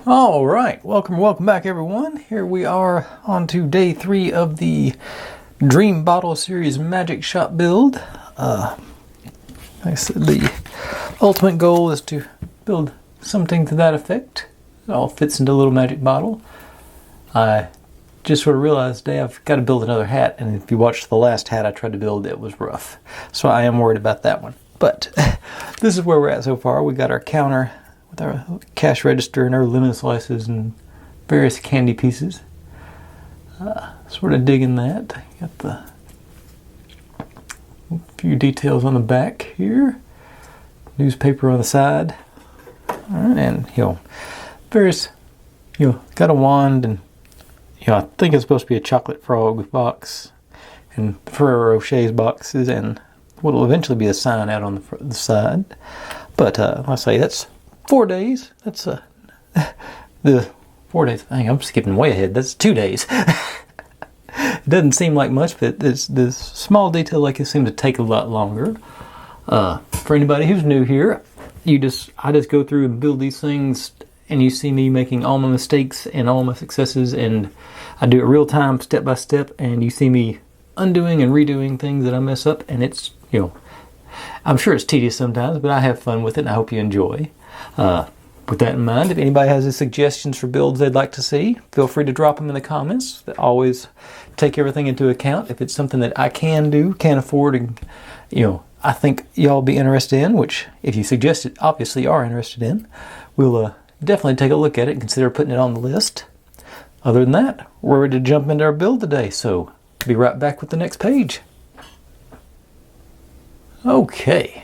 All right, welcome back everyone. Here we are on to day 3 of the Dream Bottle Series Magic Shop build. Like I said, the ultimate goal is to build something to that effect. It all fits into a little magic bottle. I just sort of realized today I've got to build another hat, and if you watched the last hat I tried to build, it was rough. So I am worried about that one. But this is where we're at so far. We got our counter with our cash register and our lemon slices and various candy pieces. Sort of digging that. Got the few details on the back here. Newspaper on the side. Alright, and various, got a wand, and I think it's supposed to be a chocolate frog box, and Ferrero Rocher's boxes, and what will eventually be a sign out on the side. But I say that's 4 days. That's the 4 days. I'm skipping way ahead. That's 2 days. It doesn't seem like much, but this small detail like this seems to take a lot longer. For anybody who's new here, I just go through and build these things, and you see me making all my mistakes and all my successes, and I do it real time, step by step, and you see me undoing and redoing things that I mess up, and it's, I'm sure it's tedious sometimes, but I have fun with it, and I hope you enjoy. With that in mind, if anybody has any suggestions for builds they'd like to see, feel free to drop them in the comments. Always take everything into account. If it's something that I can do, can afford, and I think y'all be interested in, which if you suggest it, obviously are interested in, we'll definitely take a look at it and consider putting it on the list. Other than that, we're ready to jump into our build today, so be right back with the next page. Okay.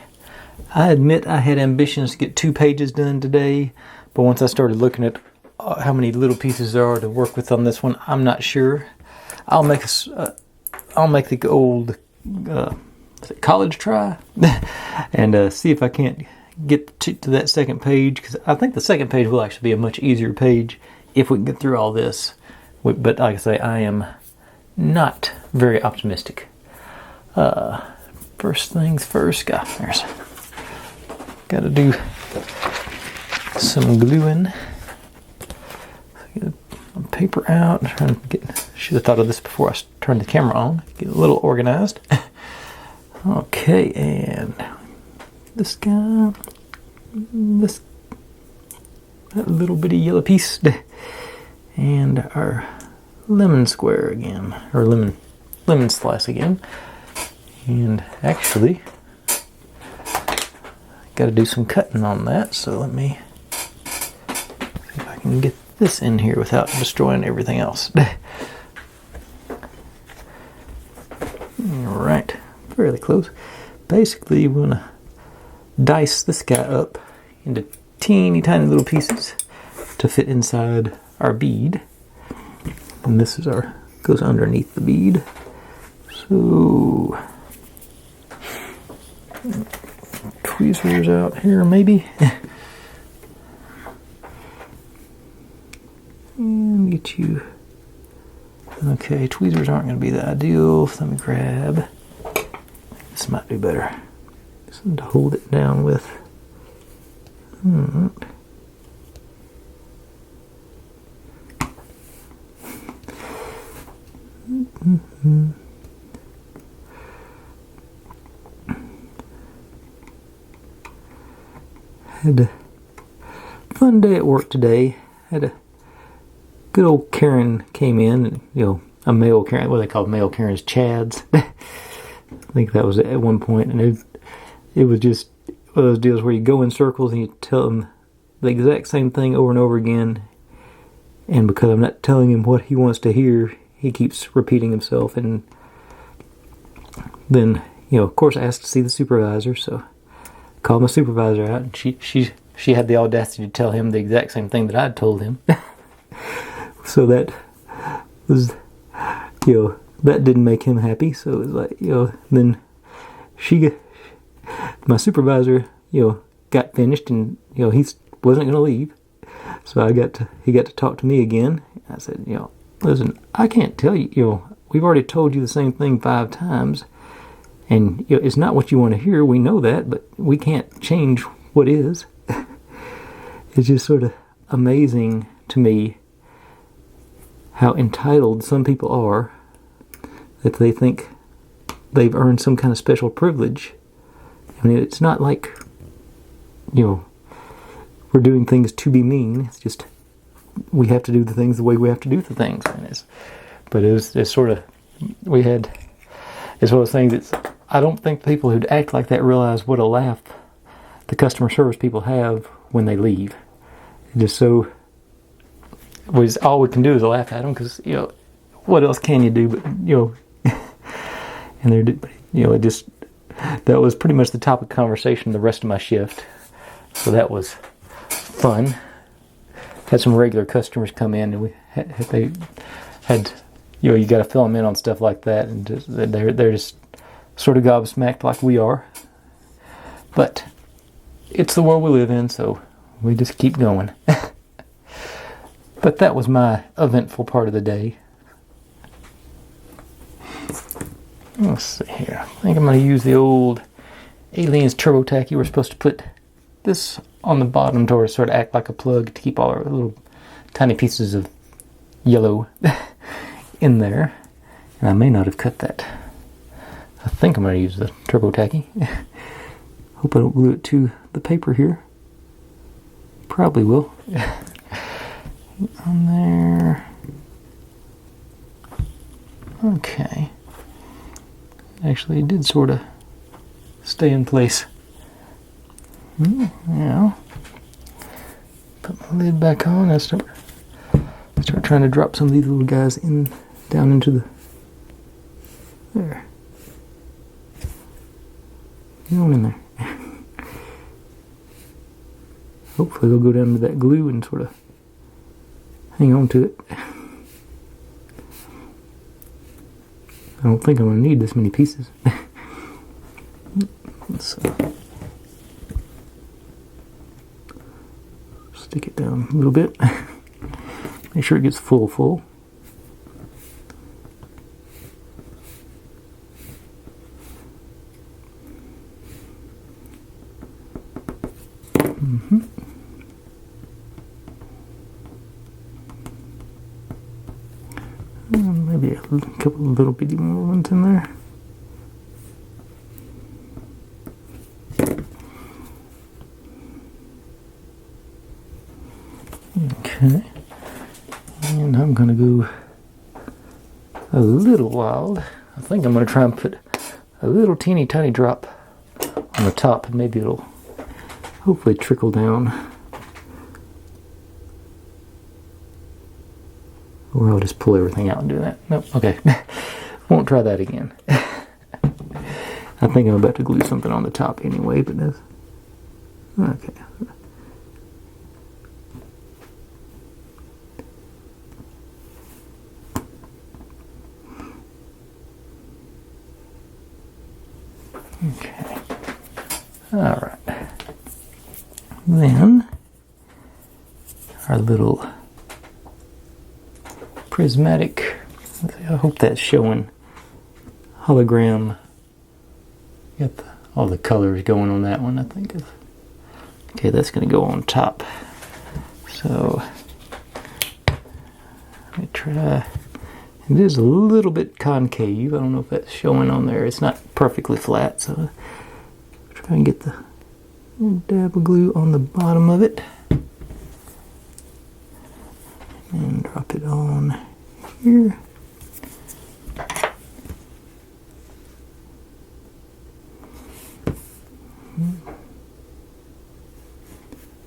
I admit I had ambitions to get 2 pages done today, but once I started looking at how many little pieces there are to work with on this one, I'm not sure. I'll make the old college try and see if I can't get to that second page, because I think the second page will actually be a much easier page if we can get through all this. But like I say, I am not very optimistic. First things first, got to do some gluing. Get a paper out. Should have thought of this before I turned the camera on. Get a little organized. Okay, and this guy, that little bitty yellow piece, and our lemon square again, or lemon slice again. And actually, got to do some cutting on that, so let me see if I can get this in here without destroying everything else. Alright, fairly close. Basically, we're going to dice this guy up into teeny tiny little pieces to fit inside our bead. And this is goes underneath the bead. So tweezers out here maybe. And get you. Okay, tweezers aren't going to be the ideal. So let me grab. This might be better. Something to hold it down with. Had a fun day at work today. Had a good old Karen came in, and a male Karen, what they call male Karens, Chads. I think that was at one point, and it was just one of those deals where you go in circles and you tell them the exact same thing over and over again, and because I'm not telling him what he wants to hear, he keeps repeating himself. And then, of course I asked to see the supervisor, so I called my supervisor out, and she had the audacity to tell him the exact same thing that I'd told him. So that was, that didn't make him happy. So it was like, then my supervisor, got finished, and he wasn't going to leave. So he got to talk to me again. I said, listen, I can't tell you, we've already told you the same thing 5 times, and it's not what you want to hear. We know that, but we can't change what is. It's just sort of amazing to me how entitled some people are, that they think they've earned some kind of special privilege. I mean, it's not like, we're doing things to be mean. It's just we have to do the things the way we have to do the things. But it's sort of, it's one of those things that I don't think people who'd act like that realize what a laugh the customer service people have when they leave. Just so, all we can do is laugh at them, because, what else can you do but, and that was pretty much the topic of conversation the rest of my shift. So that was fun. Had some regular customers come in, and they had you got to fill them in on stuff like that, and they're just sort of gobsmacked like we are. But it's the world we live in, so we just keep going. But that was my eventful part of the day. Let's see here. I think I'm going to use the old Aliens Turbo Tacky. We're supposed to put this on the bottom to sort of act like a plug to keep all our little tiny pieces of yellow in there. And I may not have cut that. I think I'm going to use the Turbo Tacky. Hope I don't glue it to the paper here. Probably will. On there. Okay. Actually, it did sort of stay in place. Now, put my lid back on. I start trying to drop some of these little guys down into the. There. Get on in there. Hopefully they'll go down to that glue and sort of hang on to it. I don't think I'm going to need this many pieces. So, stick it down a little bit. Make sure it gets full. Maybe a couple of little bitty more ones in there. Okay. And I'm going to go a little wild. I think I'm going to try and put a little teeny tiny drop on the top, and maybe it'll hopefully trickle down. Or I'll just pull everything out and do that. Nope, okay. Won't try that again. I think I'm about to glue something on the top anyway, but that's... Okay. Okay. Alright. Then, our little prismatic, I hope that's showing, hologram. Got all the colors going on that one, I think. Okay, that's going to go on top. So, let me try. It is a little bit concave. I don't know if that's showing on there. It's not perfectly flat, so try and get the dab of glue on the bottom of it. And drop it on here.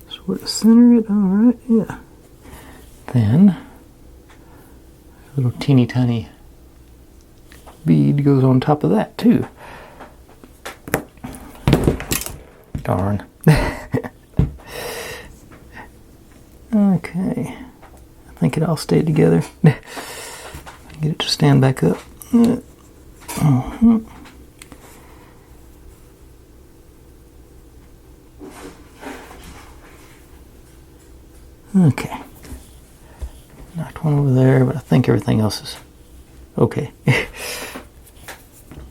Sort of center it, alright, yeah. Then, a little teeny tiny bead goes on top of that too. Darn. Okay. I think it all stayed together. Get it to stand back up. Okay. Knocked one over there, but I think everything else is okay.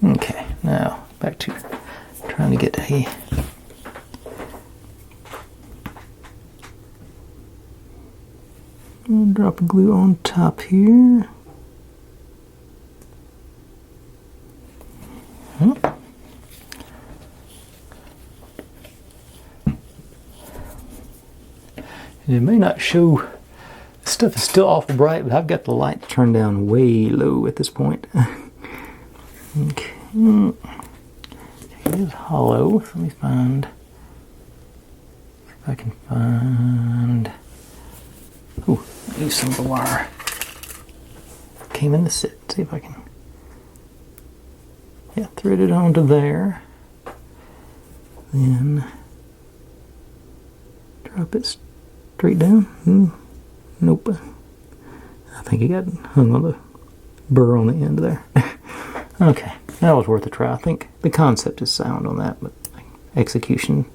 Okay, now back to trying to get a And drop a glue on top here. It may not show, this stuff is still awful bright, but I've got the light turned down way low at this point. Okay, it is hollow. Let me find, if I can find, ooh, use some of the wire. Came in the set, see if I can, yeah, thread it onto there. Then drop it straight down. Nope. I think it got hung on the burr on the end there. Okay, that was worth a try. I think the concept is sound on that, but execution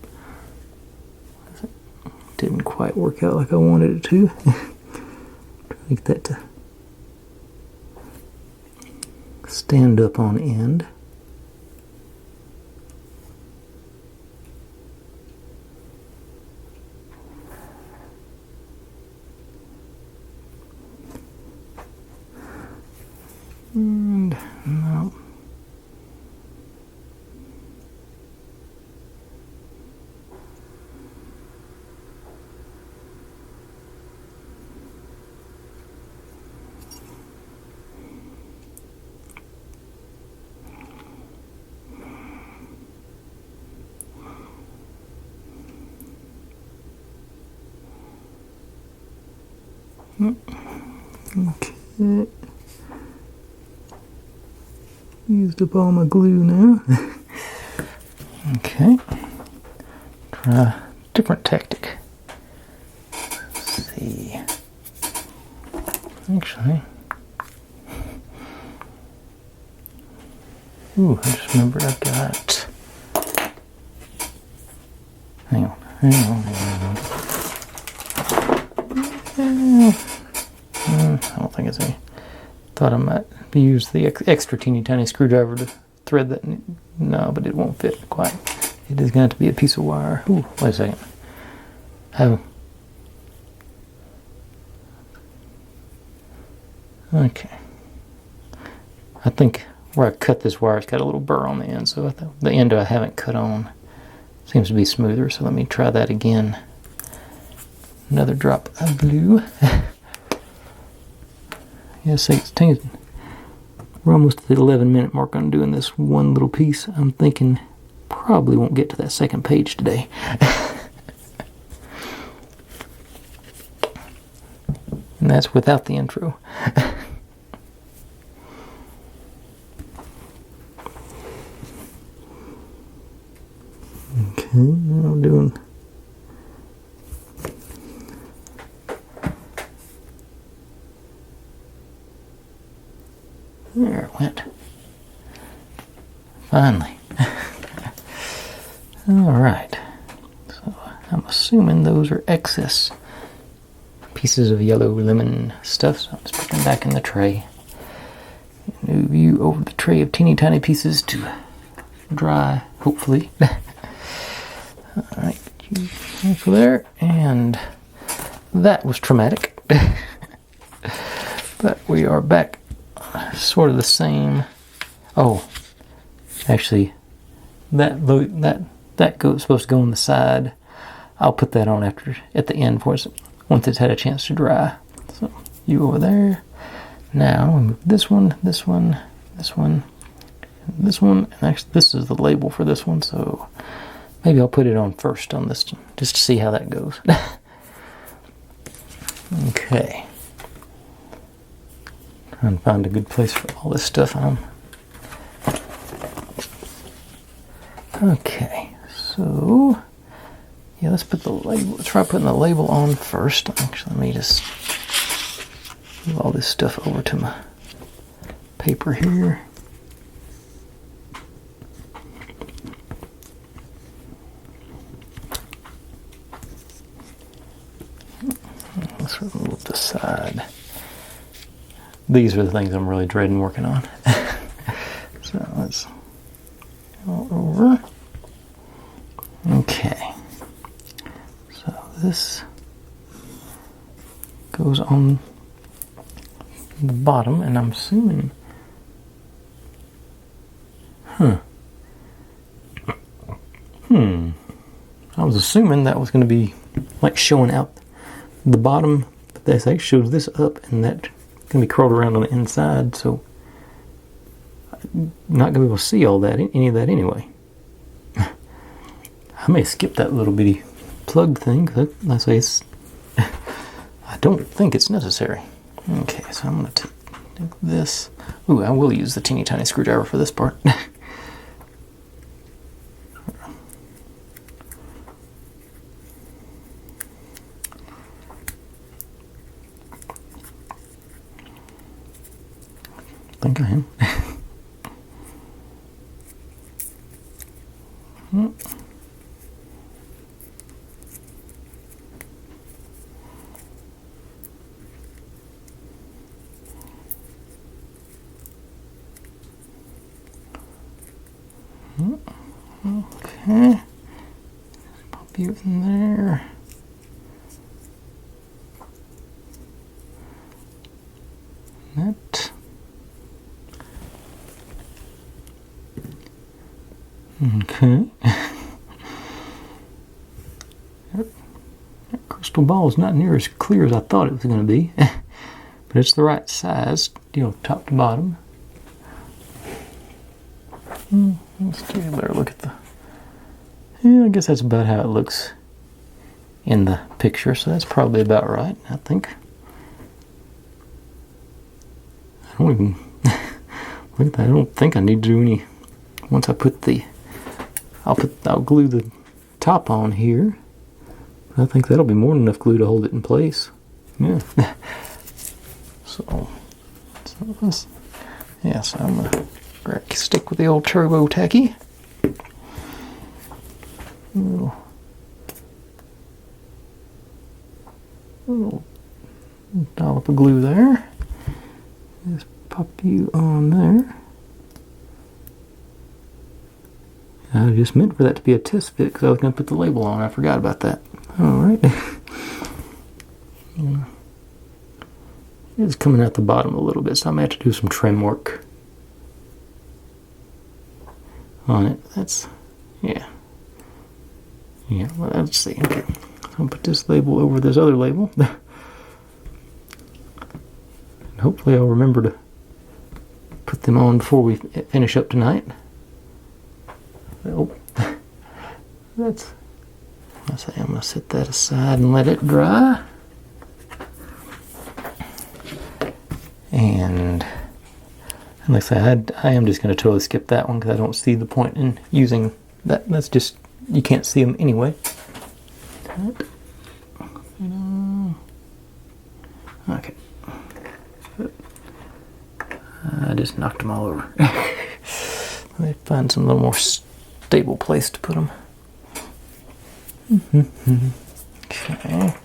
didn't quite work out like I wanted it to. Trying to get that to stand up on end. And no. Okay. Used up all my glue now. Okay. Try a different tactic. Let's see. Actually. Ooh, I just remembered I've got. Hang on. I don't think it's any. Thought I might use the extra teeny tiny screwdriver to thread that. No, but it won't fit quite. It is going to be a piece of wire. Ooh, wait a second. Okay. I think where I cut this wire, it's got a little burr on the end, so the end I haven't cut on seems to be smoother. So let me try that again. Another drop of glue. Yeah, see, we're almost at the 11-minute mark on doing this one little piece. I'm thinking probably won't get to that second page today. And that's without the intro. Okay, now I'm doing. There it went. Finally. Alright. So I'm assuming those are excess pieces of yellow lemon stuff, so I'm just putting them back in the tray. Move you over the tray of teeny tiny pieces to dry, hopefully. Alright, over there, and that was traumatic. But we are back, sort of the same. Oh, actually, that goes supposed to go on the side. I'll put that on at the end for us once it's had a chance to dry. So you over there. Now we move this one, this one, this one, this one, and actually this is the label for this one. So maybe I'll put it on first on this just to see how that goes. Okay. Trying to find a good place for all this stuff on. Okay, so yeah, let's put the label. Let's try putting the label on first. Actually, let me just move all this stuff over to my paper here. Let's remove the side. These are the things I'm really dreading working on. So let's go over. Okay. So this goes on the bottom, and I'm assuming, I was assuming that was going to be like showing out the bottom, but this actually shows this up, and that going to be curled around on the inside, so I'm not going to be able to see all that, any of that anyway. I may skip that little bitty plug thing, because I say it's, I don't think it's necessary. Okay, so I'm going to take this. Ooh, I will use the teeny tiny screwdriver for this part. I think I am. Okay. Pop you in there. That. Okay. That crystal ball is not near as clear as I thought it was going to be, but it's the right size, top to bottom. Let's take a better look at the. Yeah, I guess that's about how it looks in the picture, so that's probably about right, I think. I don't even look at that. I don't think I need to do any. Once I put the, I'll glue the top on here. I think that'll be more than enough glue to hold it in place. Yeah. So I'm gonna stick with the old turbo tacky. Little dollop of glue there. Just pop you on there. I just meant for that to be a test fit because I was going to put the label on. I forgot about that. Alright. It's coming out the bottom a little bit, so I may have to do some trim work on it. That's, yeah. Yeah, well, let's see. Okay. So I'll put this label over this other label. And hopefully I'll remember to put them on before we finish up tonight. Oh, let's say I'm going to set that aside and let it dry. And like I said, I am just going to totally skip that one because I don't see the point in using that. That's just, you can't see them anyway. Okay. I just knocked them all over. Let me find some little more stable place to put them. Okay.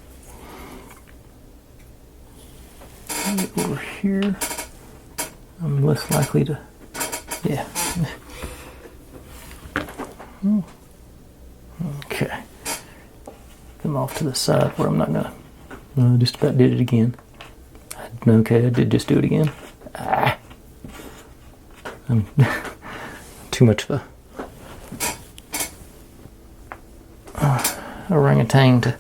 Over here, I'm less likely to, yeah. Okay. Them off to the side where I'm not gonna, just about did it again. Okay, I did just do it again. I'm too much of a orangutan to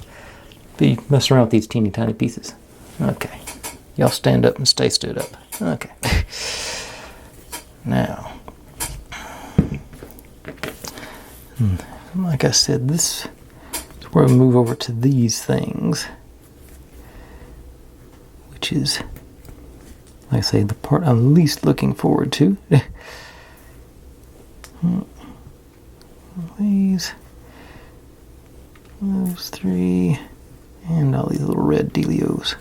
be messing around with these teeny tiny pieces. Okay. Y'all stand up and stay stood up. Okay. Now, like I said, this is where I move over to these things, which is, like I say, the part I'm least looking forward to. Those three, and all these little red dealios.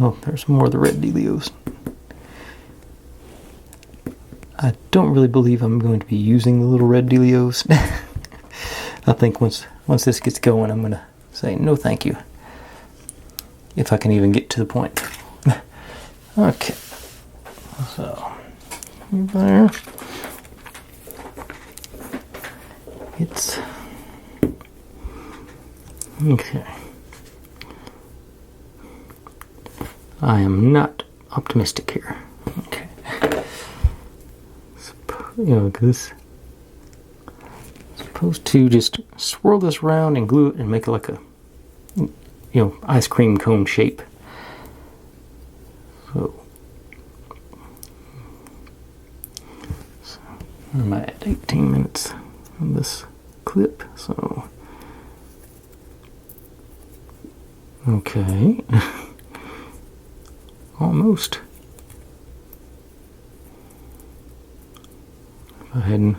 Oh, there's more of the red dealios. I don't really believe I'm going to be using the little red dealios. I think once this gets going, I'm going to say no thank you. If I can even get to the point. Okay. So, there. It's Okay. I am not optimistic here. Okay. Because supposed to just swirl this around and glue it and make it like a, ice cream cone shape. So I'm at 18 minutes on this clip, so okay. Almost. Go ahead and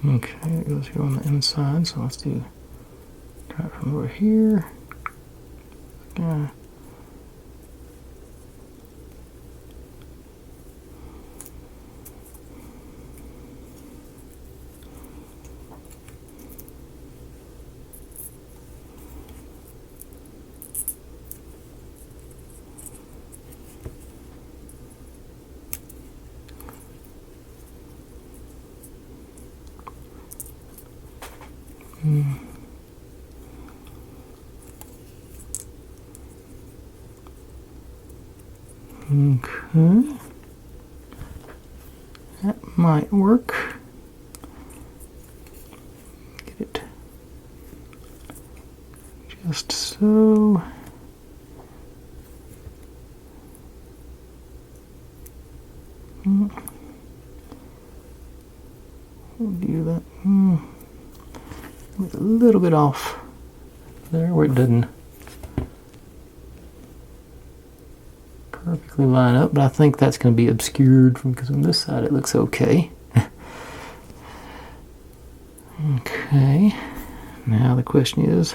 okay, it goes here on the inside, so let's try it from over here. Yeah. Okay, that might work. Get it just so. We'll do that. A little bit off there where it doesn't perfectly line up, but I think that's going to be obscured because on this side it looks okay. Okay, now the question is,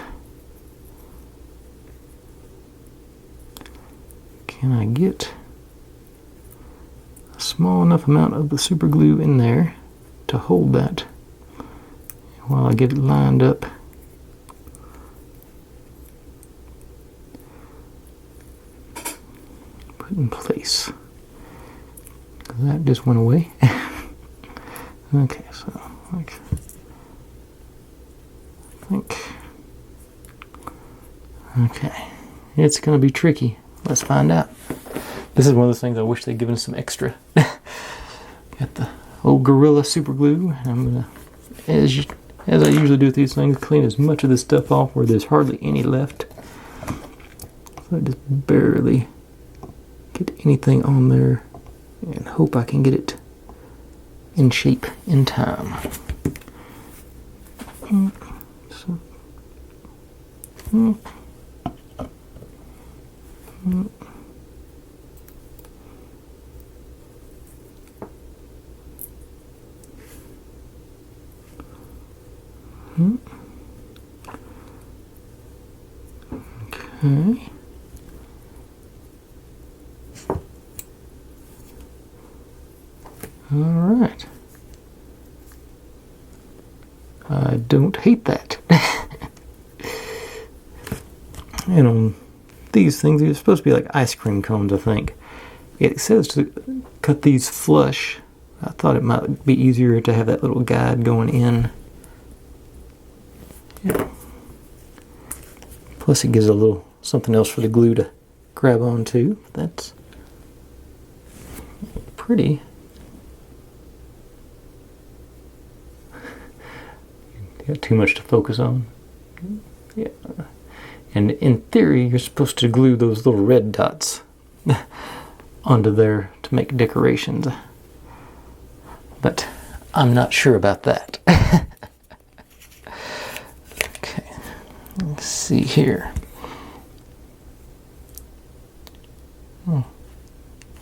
can I get a small enough amount of the super glue in there to hold that while I get it lined up? Put in place. That just went away. Okay, so I think, okay, it's going to be tricky. Let's find out. This is one of those things I wish they'd given some extra. Got the old Gorilla super glue. I'm going to, as I usually do with these things, clean as much of this stuff off where there's hardly any left. So I just barely get anything on there and hope I can get it in shape in time. Okay. All right. I don't hate that. And on these things, they're supposed to be like ice cream cones, I think. It says to cut these flush. I thought it might be easier to have that little guide going in. Yeah. Plus it gives a little something else for the glue to grab onto. That's pretty. Got too much to focus on. Yeah. And in theory, you're supposed to glue those little red dots onto there to make decorations. But I'm not sure about that. Okay. Let's see here.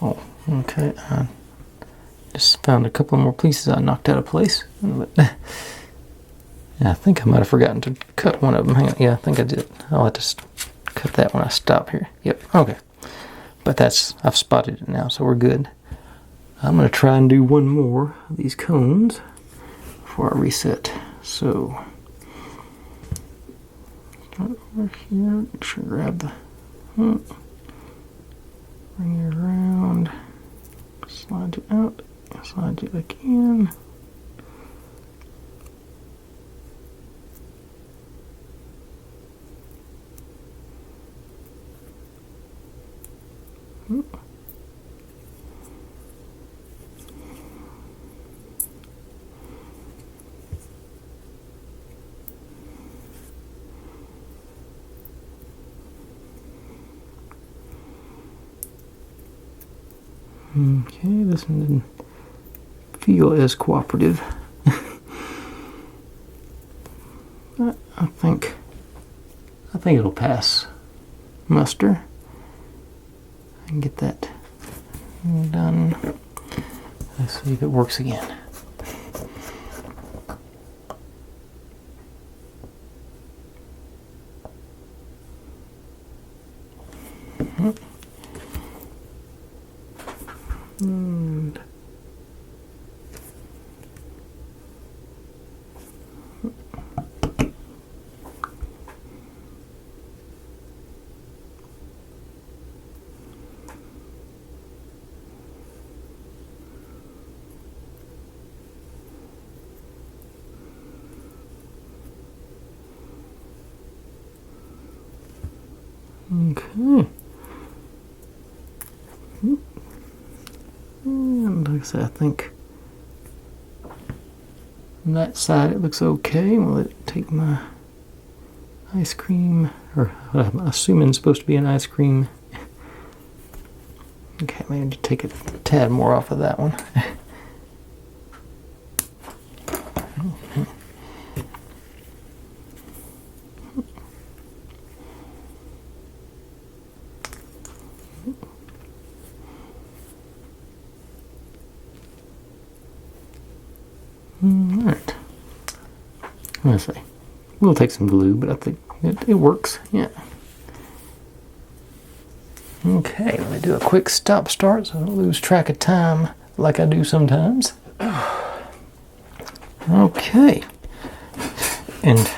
Oh, okay. I just found a couple more pieces I knocked out of place. I think I might have forgotten to cut one of them. Hang on. Yeah, I think I did. I'll have to cut that when I stop here. Yep, okay. But I've spotted it now, so we're good. I'm going to try and do one more of these cones before I reset. So start over here. Make sure to grab the hook. Bring it around. Slide it out. Slide it back in. Okay, this one didn't feel as cooperative. But I think it'll pass muster. I can get that done. Let's see if it works again. And okay. And like I said, I think on that side it looks okay. We'll let it take my ice cream, or I'm assuming it's supposed to be an ice cream. Okay, maybe just take a tad more off of that one. Alright. Let's see. We'll take some glue, but I think it works. Yeah. Okay, let me do a quick stop start so I don't lose track of time like I do sometimes. Okay. And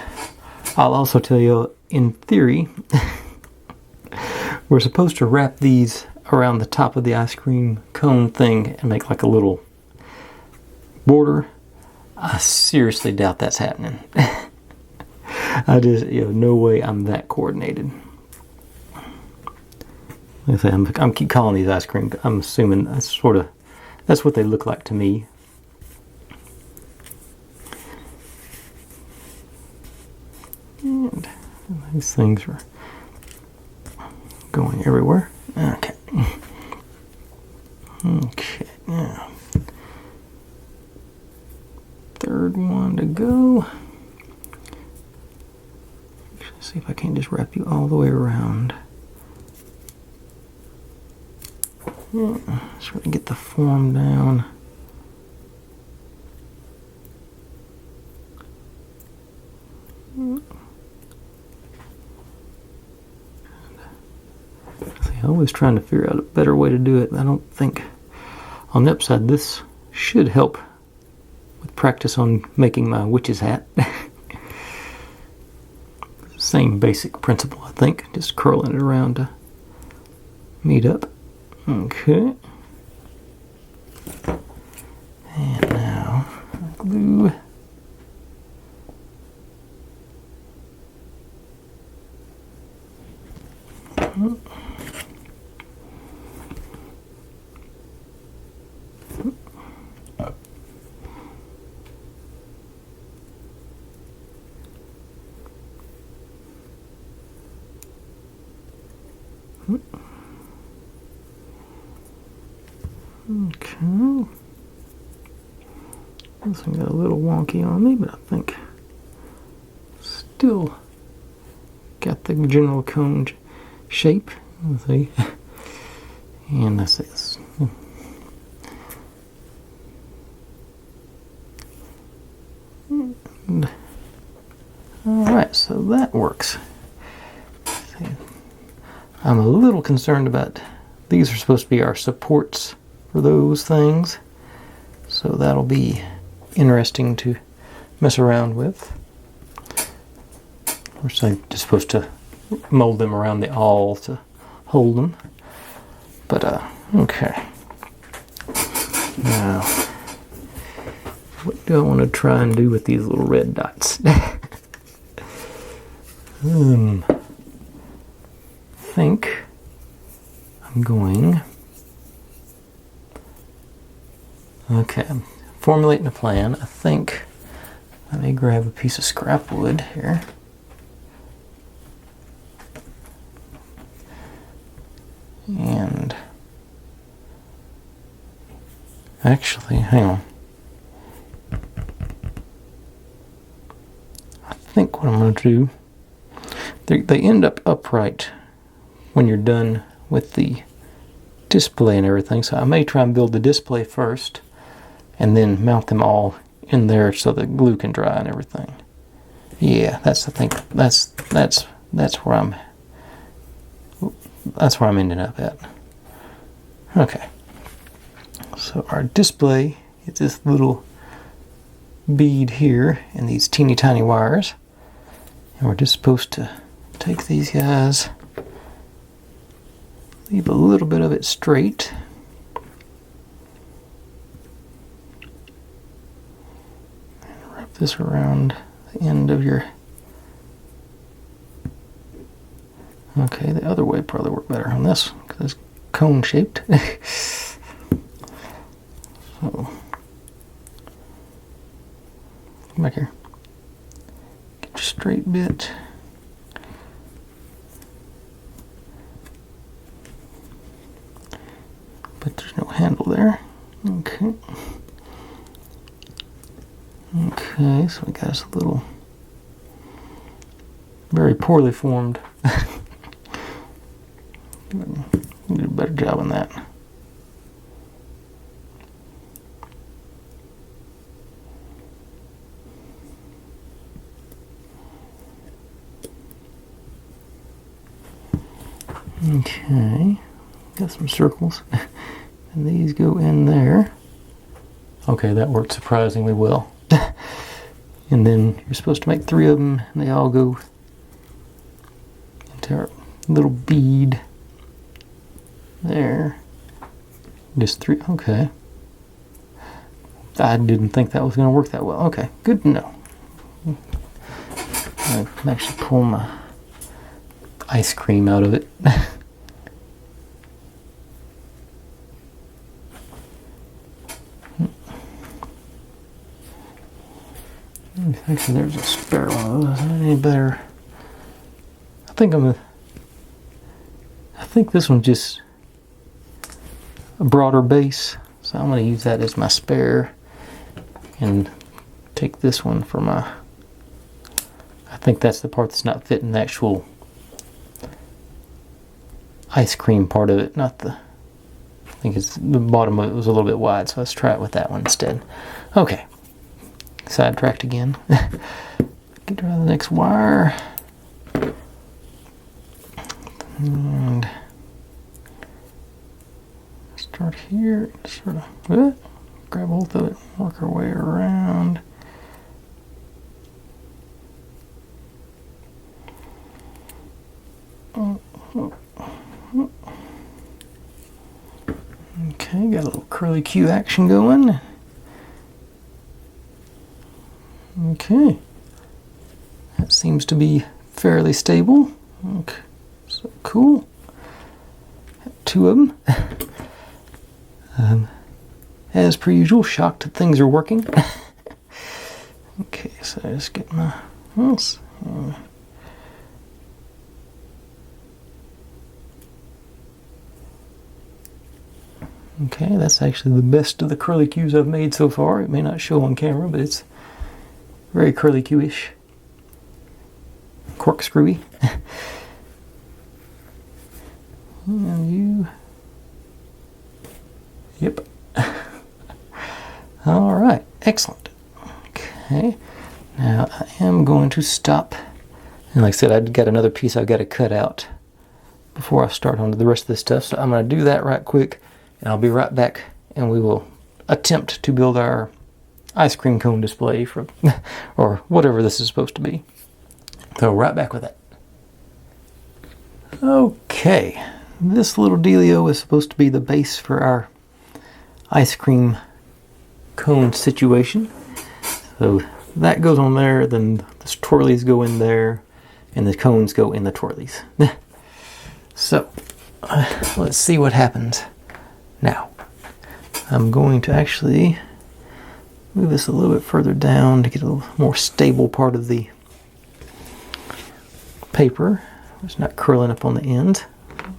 I'll also tell you, in theory, we're supposed to wrap these around the top of the ice cream cone thing and make like a little border. I seriously doubt that's happening. I just, no way I'm that coordinated. Like I say, I'm keep calling these ice cream. I'm assuming that's what they look like to me. And these things are going everywhere. Okay. Okay, now. Third one to go. Let's see if I can just wrap you all the way around. Yeah, just really get the form down. See, I'm always trying to figure out a better way to do it. I don't think on the upside this should help with practice on making my witch's hat. Same basic principle, I think. Just curling it around to meet up. Okay. And now glue. Okay. This one got a little wonky on me, but I think still got the general cone shape. Let's see. And that's this. Alright, so that works. I'm a little concerned about these are supposed to be our supports for those things. So that'll be interesting to mess around with. We're just supposed to mold them around the awl to hold them. But, okay. Now, what do I want to try and do with these little red dots? I think I'm going... Okay, I'm formulating a plan. I think I may grab a piece of scrap wood here. And actually, hang on. I think what I'm going to do, they end up upright when you're done with the display and everything, so I may try and build the display first and then mount them all in there so the glue can dry and everything. Yeah, that's, I think that's where I'm ending up at. Okay, so our display is this little bead here and these teeny tiny wires, and we're just supposed to take these guys, leave a little bit of it straight, and wrap this around the end of your... Okay, the other way probably work better on this because it's cone shaped. So, come back here. Get your straight bit. But there's no handle there. Okay. Okay, so we got us a little very poorly formed. Do a better job on that. Okay, got some circles, and these go in there. Okay, that worked surprisingly well. And then you're supposed to make 3 of them, and they all go into our little bead there. Just 3. Okay, I didn't think that was going to work that well. Okay, good to know. I can actually pull my ice cream out of it. Actually, there's a spare one of those. Any better? I think this one's just a broader base, so I'm going to use that as my spare and take this one for my... I think that's the part that's not fitting the actual ice cream part of it, not the... I think it's the bottom of it was a little bit wide, so let's try it with that one instead. Okay. Sidetracked again. Get rid of the next wire. And start here, sort of grab hold of it, work our way around. Okay, got a little curly Q action going. Okay, that seems to be fairly stable. Okay, so cool. Got 2 of them. As per usual, shocked that things are working. Okay, so I just get my mouse. Okay, that's actually the best of the curly Qs I've made so far. It may not show on camera, but it's very curly Q-ish. Corkscrewy. And you... Yep. Alright, excellent. Okay, now I am going to stop. And like I said, I've got another piece I've got to cut out before I start on to the rest of this stuff. So I'm going to do that right quick, and I'll be right back, and we will attempt to build our ice cream cone display for, or whatever this is supposed to be. So right back with it. Okay, this little dealio is supposed to be the base for our ice cream cone situation. So that goes on there, then the twirlies go in there, and the cones go in the twirlies. So let's see what happens now. I'm going to actually move this a little bit further down to get a little more stable part of the paper. It's not curling up on the end.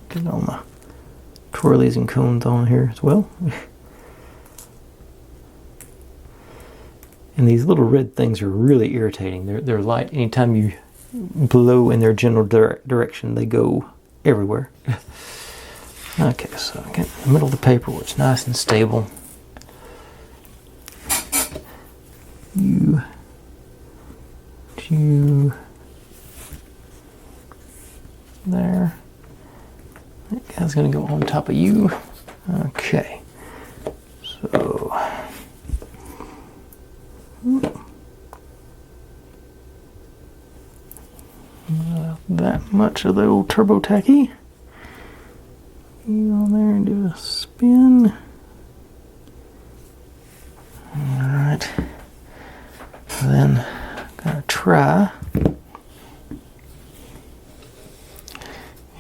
Get all my twirlies and cones on here as well. And these little red things are really irritating. They're light. Anytime you blow in their general direction, they go everywhere. Okay, so I get in the middle of the paper where it's nice and stable. You there. That guy's gonna go on top of you. Okay. So not that much of the old turbo tacky. You on there and do a spin. Alright. Then I'm gonna try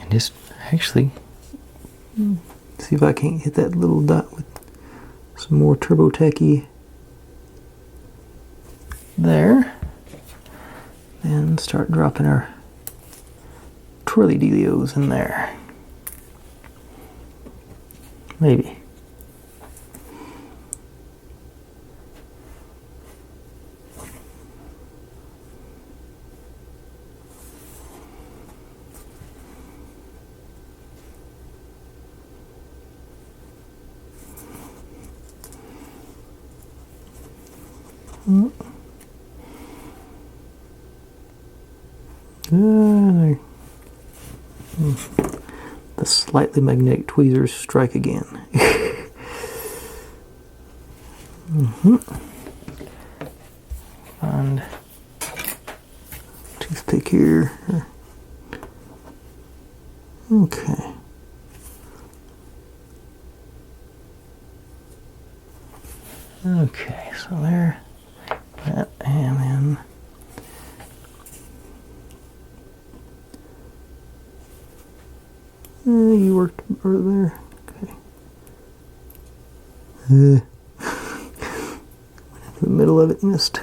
and just actually see if I can't hit that little dot with some more turbo tacky there. Then start dropping our twirly dealios in there. Maybe. The slightly magnetic tweezers strike again. Find toothpick here. Okay. Okay, so there, that, and then you worked over there. Okay. The middle of it missed.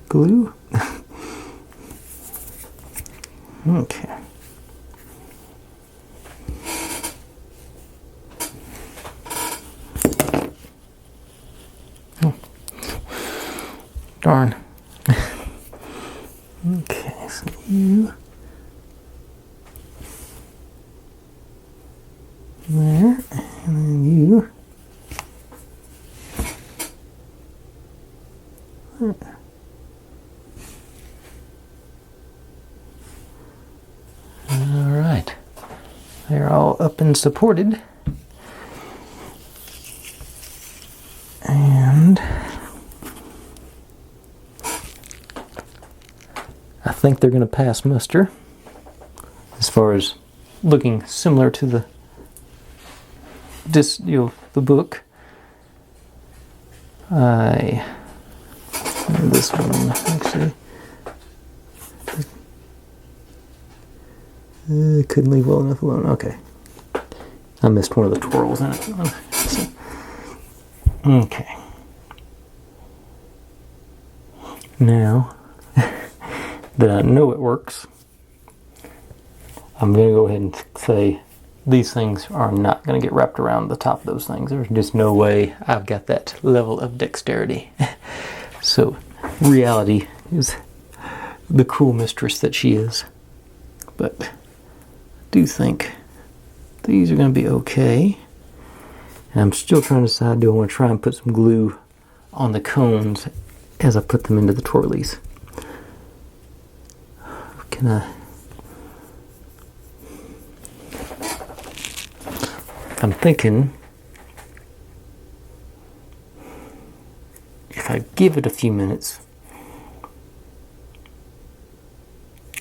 Glue. Okay. Oh. Darn. Okay, so you there, and then you there. All right, they're all up and supported, and I think they're going to pass muster as far as looking similar to the the book. This one actually couldn't leave well enough alone. Okay, I missed one of the twirls in it. So, okay, now that I know it works, I'm going to go ahead and say these things are not going to get wrapped around the top of those things. There's just no way I've got that level of dexterity. So reality is the cruel mistress that she is. But I do think these are going to be okay. And I'm still trying to decide, do I want to try and put some glue on the cones as I put them into the twirlies? Can I? I'm thinking if I give it a few minutes,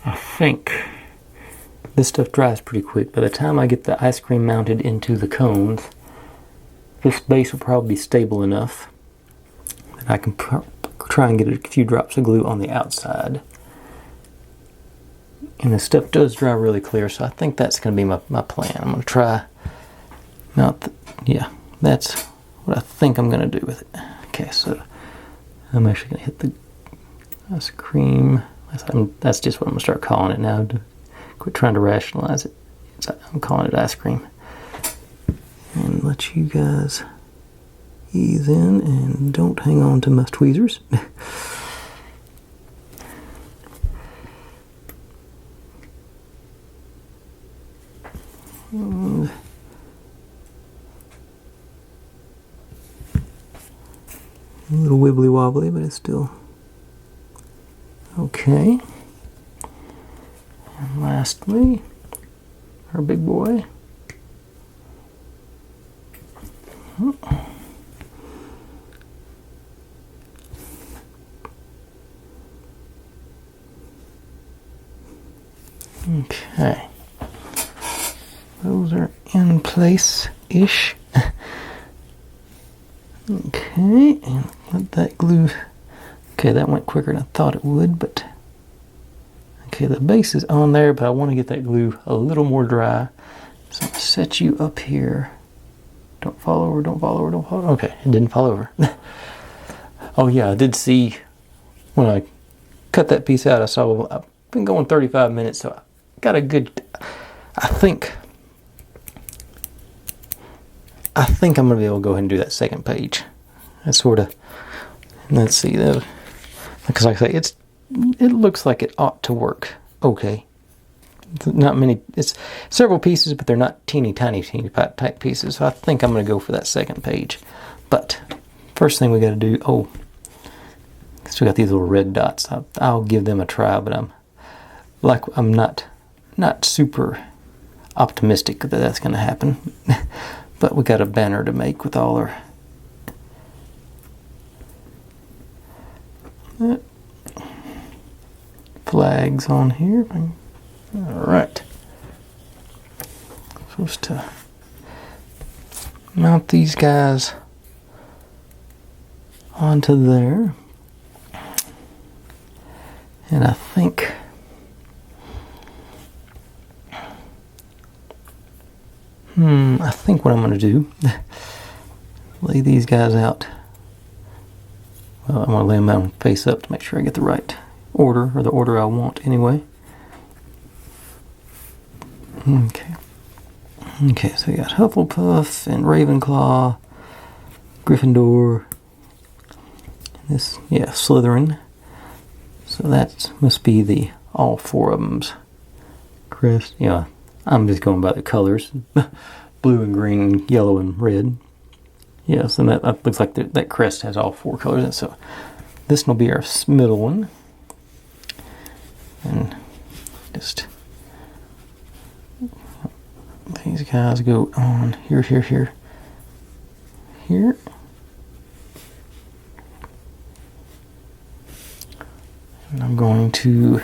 I think this stuff dries pretty quick. By the time I get the ice cream mounted into the cones, this base will probably be stable enough that I can try and get a few drops of glue on the outside. And this stuff does dry really clear, so I think that's going to be my plan. I'm going to try yeah, that's what I think I'm going to do with it. Okay, so I'm actually going to hit the ice cream. That's just what I'm going to start calling it now. To quit trying to rationalize it. I'm calling it ice cream. And let you guys ease in and don't hang on to my tweezers. And a little wibbly wobbly, but it's still okay. And lastly, our big boy. Okay. Those are in place-ish. Okay, and let that glue. Okay, that went quicker than I thought it would, but okay, the base is on there, but I want to get that glue a little more dry. So I'm going to set you up here. Don't fall over, don't fall over, don't fall over. Okay, it didn't fall over. Oh yeah, I did see when I cut that piece out, I saw I've been going 35 minutes, so I got a good, I think I'm going to be able to go ahead and do that second page. That's sort of, let's see, though, because like I say, it looks like it ought to work okay. Not many, it's several pieces, but they're not teeny tiny type pieces, so I think I'm going to go for that second page. But first thing we got to do, oh, still got these little red dots. I'll give them a try, but I'm not super optimistic that that's going to happen. But we got a banner to make with all our flags on here. All right. Supposed to mount these guys onto there. And I think what I'm going to do, lay these guys out. Well, I'm going to lay them out face up to make sure I get the right order, or the order I want anyway. Okay. Okay, so we got Hufflepuff and Ravenclaw, Gryffindor, and this, yeah, Slytherin. So that must be the all four of them's crest. Yeah, I'm just going by the colors. Blue and green, yellow and red. Yes, and that looks like that crest has all four colors. And so this will be our middle one. And just these guys go on here, here, here, here. And I'm going to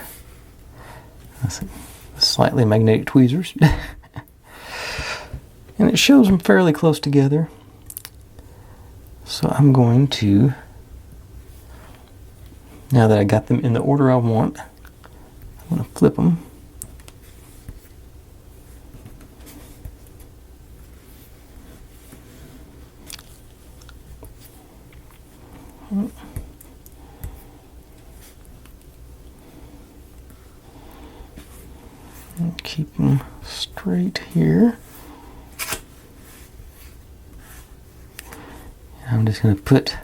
slightly magnetic tweezers. And it shows them fairly close together. So I'm going to, now that I got them in the order I want, I'm going to flip them. And keep them straight here. I'm just going to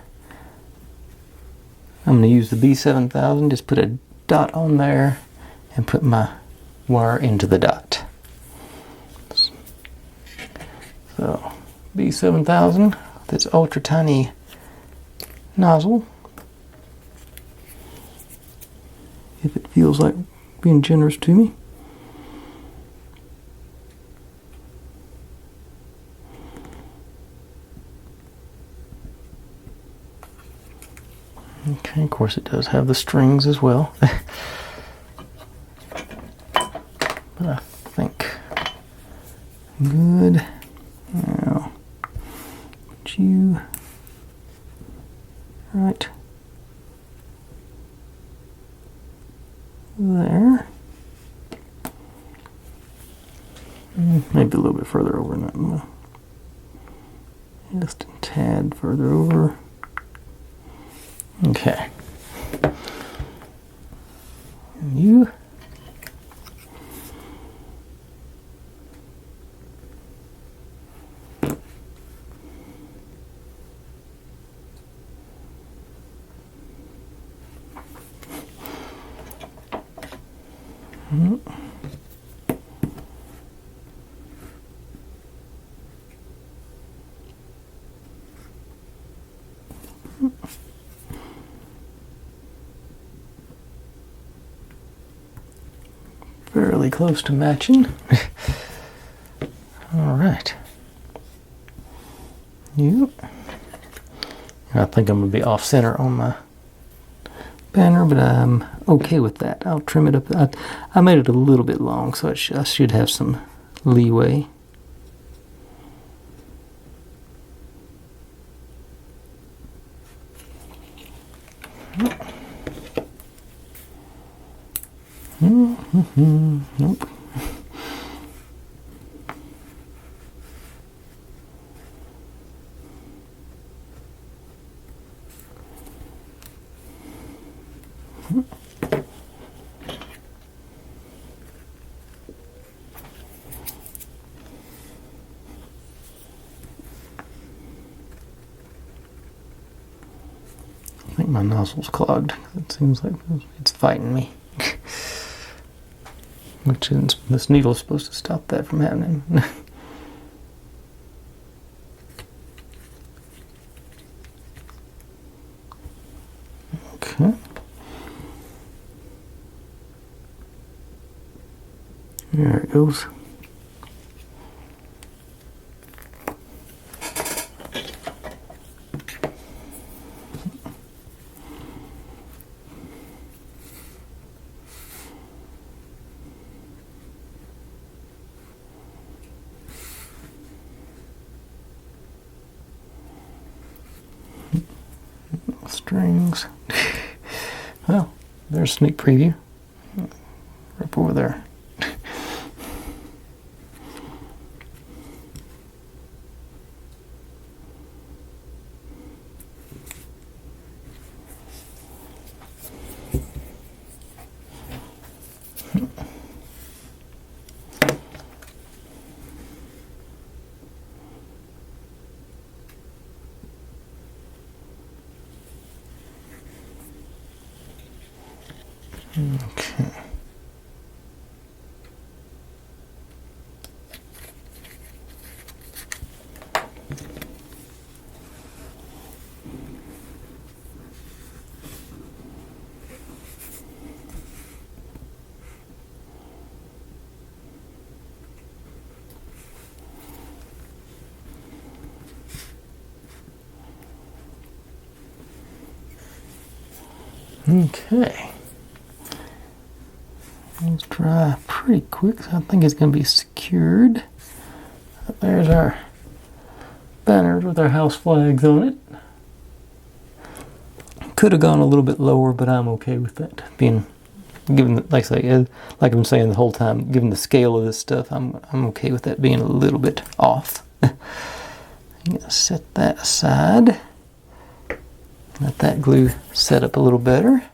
I'm going to use the B7000, just put a dot on there and put my wire into the dot. So B7000, this ultra tiny nozzle, if it feels like being generous to me. course, it does have the strings as well. But I think good. Now, put you right there. Maybe a little bit further over, not more. Just a tad further over. Okay. And you. Fairly close to matching. All right. Yep. I think I'm going to be off center on my banner, but I'm okay with that. I'll trim it up. I made it a little bit long, so I should have some leeway. Nope. I think my nozzle's clogged. It seems like it's fighting me. Which is, this needle is supposed to stop that from happening. Okay. There it goes. Strings. Well, there's a sneak preview. Right over there. Okay. Okay. It's dry pretty quick, so I think it's going to be secured. There's our banners with our house flags on it. Could have gone a little bit lower, but I'm okay with that. Being given, like I say, like I'm saying the whole time, given the scale of this stuff, I'm okay with that being a little bit off. I'm gonna set that aside. Let that glue set up a little better.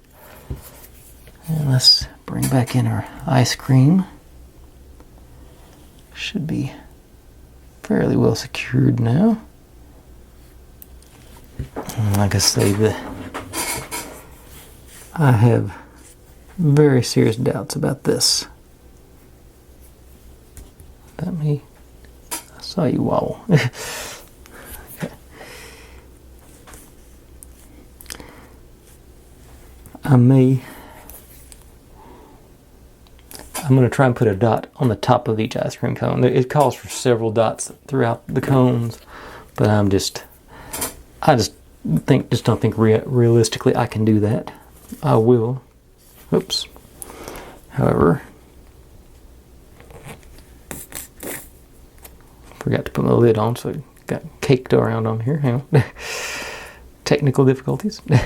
And let's bring back in our ice cream. Should be fairly well secured now. And like I say, I have very serious doubts about this. That me? I saw you wobble. Okay. I'm going to try and put a dot on the top of each ice cream cone. It calls for several dots throughout the cones, but I just don't think realistically I can do that. I will. Oops. However, forgot to put my lid on, so it got caked around on here. Hang on. Technical difficulties. Like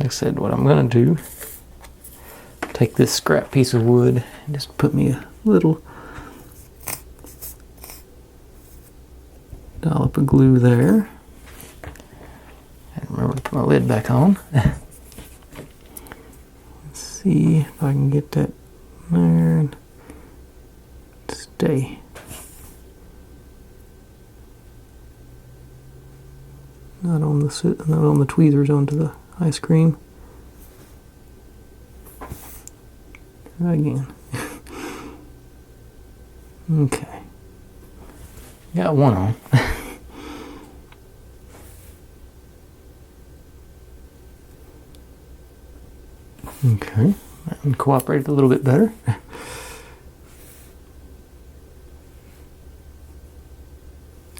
I said, what I'm going to do, take this scrap piece of wood and just put me a little dollop of glue there. And remember to put my lid back on. Let's see if I can get that there and stay. Not on the tweezers onto the ice cream. Try again. Okay. Got one on. Okay. That one cooperated a little bit better.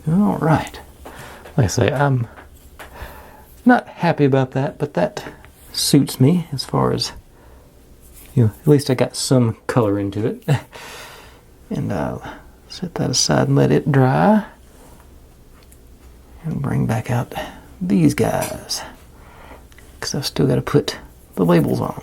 All right. Like I say, I'm not happy about that, but that suits me as far as, at least I got some color into it. And I'll set that aside and let it dry. And bring back out these guys, because I've still got to put the labels on.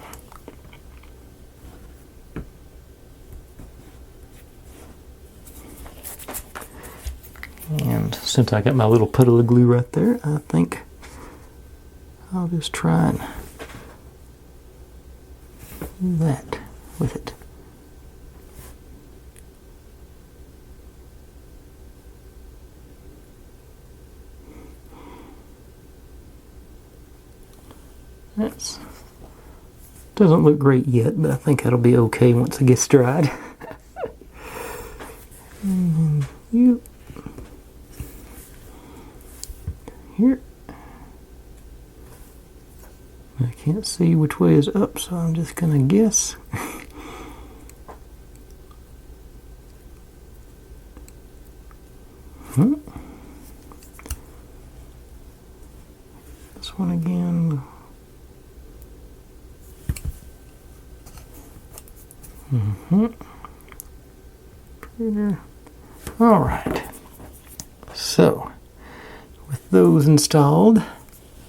And since I got my little puddle of glue right there, I think I'll just try and do that with it. That doesn't look great yet, but I think that'll be okay once it gets dried. And you here. I can't see which way is up, so I'm just gonna guess. This one again. All right. So, with those installed,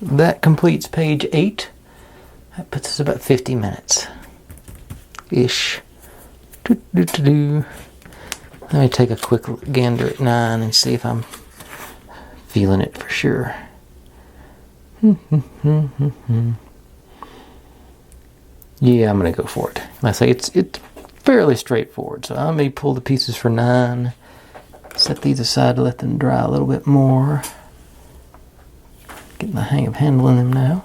that completes page 8. That puts us about 50 minutes ish. Let me take a quick gander at 9 and see if I'm feeling it for sure. Yeah, I'm gonna go for it. Like I say, it's fairly straightforward. So I may pull the pieces for 9, set these aside to let them dry a little bit more. Getting the hang of handling them now.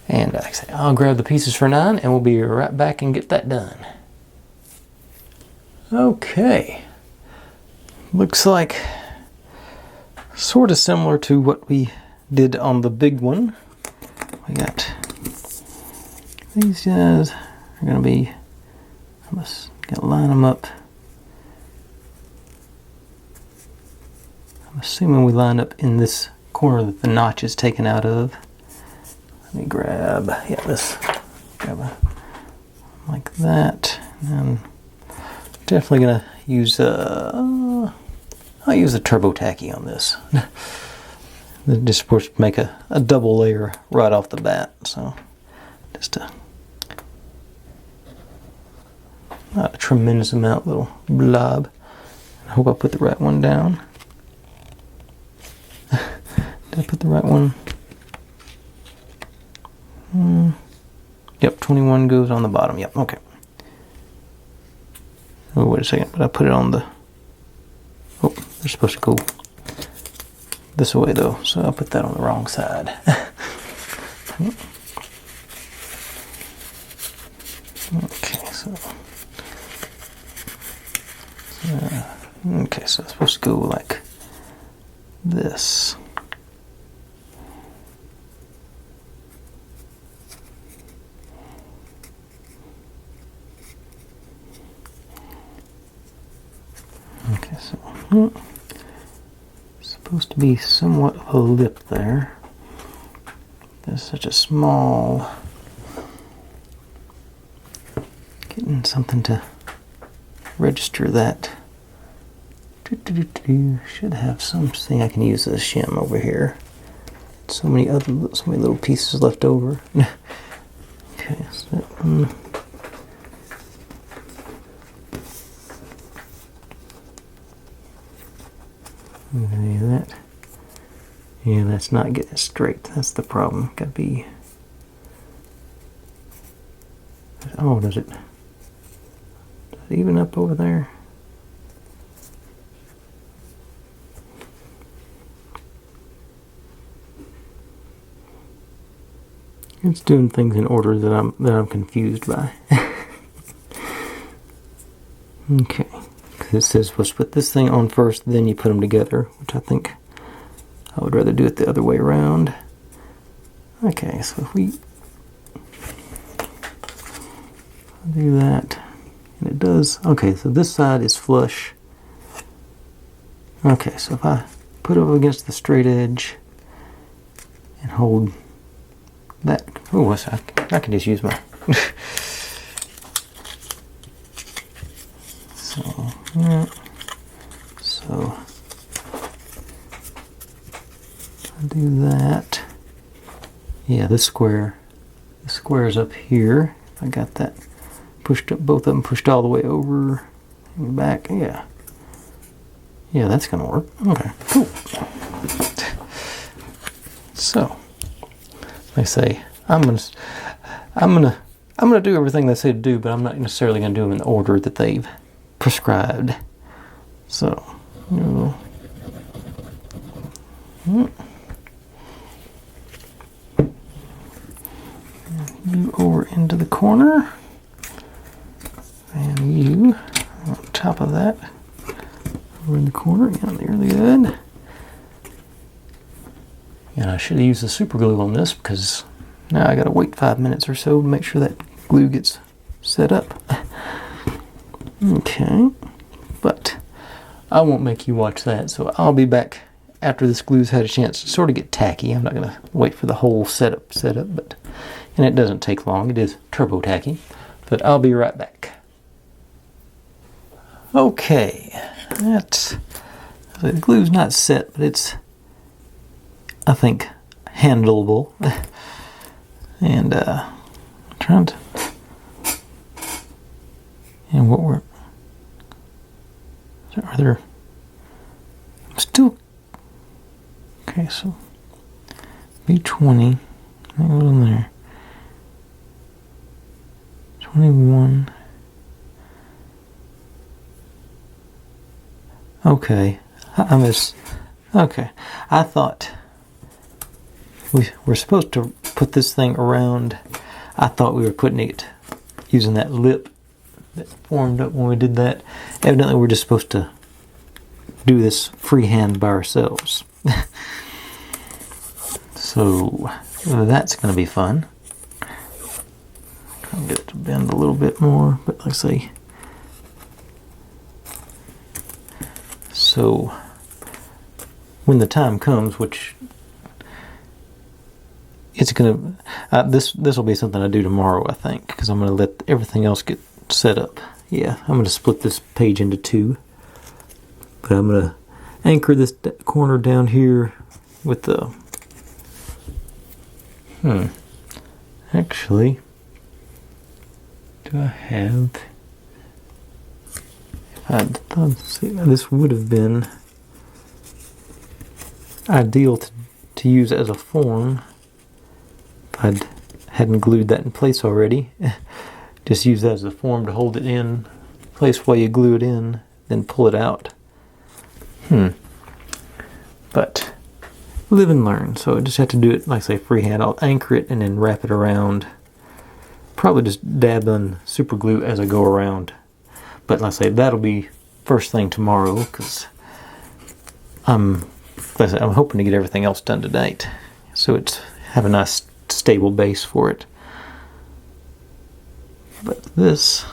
And like I say, I'll grab the pieces for 9 and we'll be right back and get that done. Okay. Looks like sort of similar to what we did on the big one. We got these guys are going to be, I'm just going to line them up. I'm assuming we line up in this corner that the notch is taken out of. Let me grab, grab a like that. And I'm definitely going to use, I'll use a turbo tacky on this. Just supposed to make a double layer right off the bat. So just not a tremendous amount, little blob. I hope I put the right one down. Did I put the right one? Yep, 21 goes on the bottom. Yep, okay. Oh, wait a second, but I put it on the... Oh, they're supposed to go this way though, so I'll put that on the wrong side. Okay, so it's supposed to go like this. Okay, so supposed to be somewhat of a lip there. It's such a small, getting something to register that. Should have something I can use as a shim over here. So many little pieces left over. Okay, so that that. Yeah, that's not getting it straight. That's the problem. Gotta be. Oh, does it even up over there? It's doing things in order that I'm confused by. Okay, because it says let's put this thing on first, then you put them together, which I think I would rather do it the other way around. Okay, so if we do that, and it does. Okay, so this side is flush. Okay, so if I put it up against the straight edge and hold that. Oh, I can just use my. So, yeah. So I'll do that. Yeah, this square is up here. I got that pushed up, both of them pushed all the way over and back. Yeah. Yeah, that's gonna work. Okay, cool. So, they say I'm gonna do everything they say to do, but I'm not necessarily gonna do them in the order that they've prescribed. So, you over into the corner, and you on top of that over in the corner. Yeah, really good. And I should have used the super glue on this because now I gotta wait 5 minutes or so to make sure that glue gets set up. Okay, but I won't make you watch that, so I'll be back after this glue's had a chance to sort of get tacky. I'm not gonna wait for the whole setup, but and it doesn't take long. It is turbo tacky, but I'll be right back. Okay, the glue's not set, but it's, I think, handleable. And trying to, and what we're, are there still, okay, so B20, I think it was in there, 21, okay, okay, I thought we're supposed to put this thing around. I thought we were putting it using that lip that formed up when we did that. Evidently we're just supposed to do this freehand by ourselves. So that's going to be fun. Try and get it to bend a little bit more, but let's see. So when the time comes, which it's gonna, this will be something I do tomorrow, I think, because I'm gonna let everything else get set up. Yeah, I'm gonna split this page into two, but I'm gonna anchor this corner down here with the. Actually, do I have? This would have been ideal to use as a form. I hadn't glued that in place already. Just use that as a form to hold it in place while you glue it in, then pull it out. But live and learn. So I just have to do it, like I say, freehand. I'll anchor it and then wrap it around. Probably just dab on super glue as I go around. But like I say, that'll be first thing tomorrow because I'm hoping to get everything else done tonight. So it's have a nice stable base for it. But this,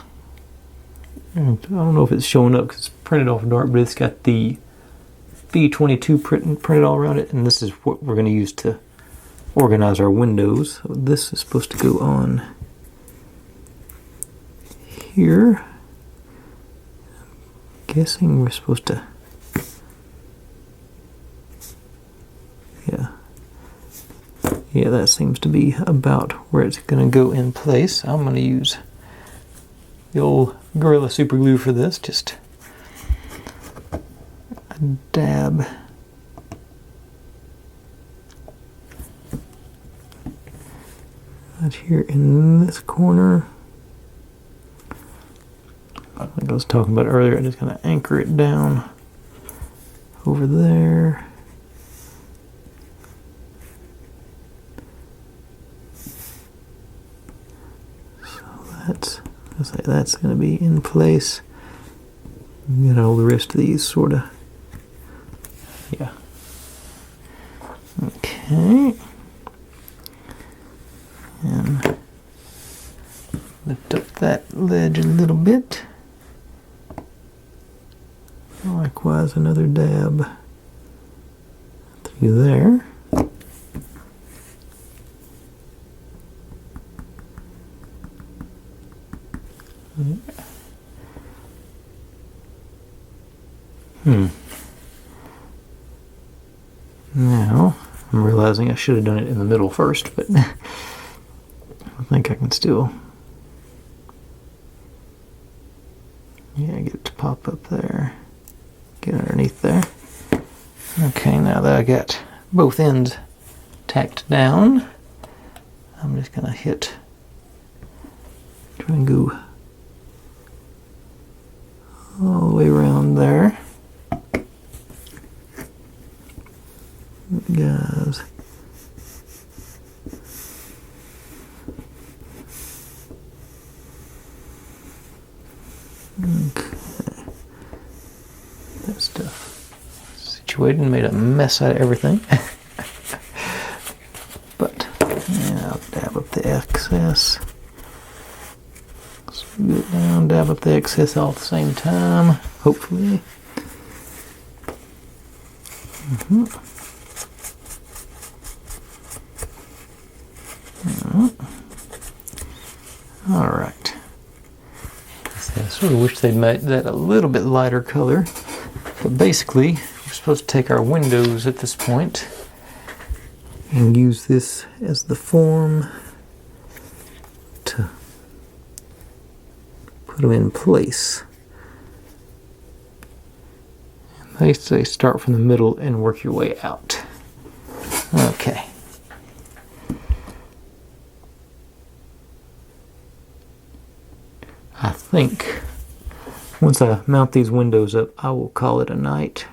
I don't know if it's showing up because it's printed off dark, but it's got the B22 printed all around it, and this is what we're going to use to organize our windows. So this is supposed to go on here. I'm guessing we're supposed to, yeah, that seems to be about where it's going to go in place. I'm going to use the old Gorilla Super Glue for this, just a dab. Right here in this corner. Like I was talking about earlier, I'm just going to anchor it down over there. So that's going to be in place. Get all the rest of these sort of, yeah. Okay. And lift up that ledge a little bit. Likewise, another dab through there. Now, I'm realizing I should have done it in the middle first, but I think I can still, yeah, get it to pop up there, get underneath there. Okay, now that I got both ends tacked down, I'm just going to try and go all the way around there. Guys, okay, that stuff situated and made a mess out of everything. But yeah, I'll dab up the excess. Smooth it down, dab up the excess all at the same time, hopefully. All right. I sort of wish they'd made that a little bit lighter color, but basically we're supposed to take our windows at this point and use this as the form to put them in place. They say start from the middle and work your way out. Okay. I think once I mount these windows up, I will call it a night,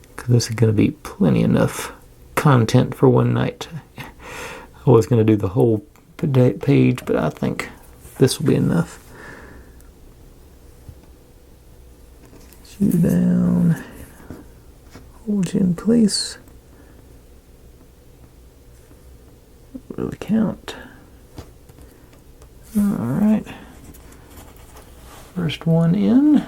because this is going to be plenty enough content for one night. I was going to do the whole page, but I think this will be enough. You down, hold you in place. What do we count? All right. First one in.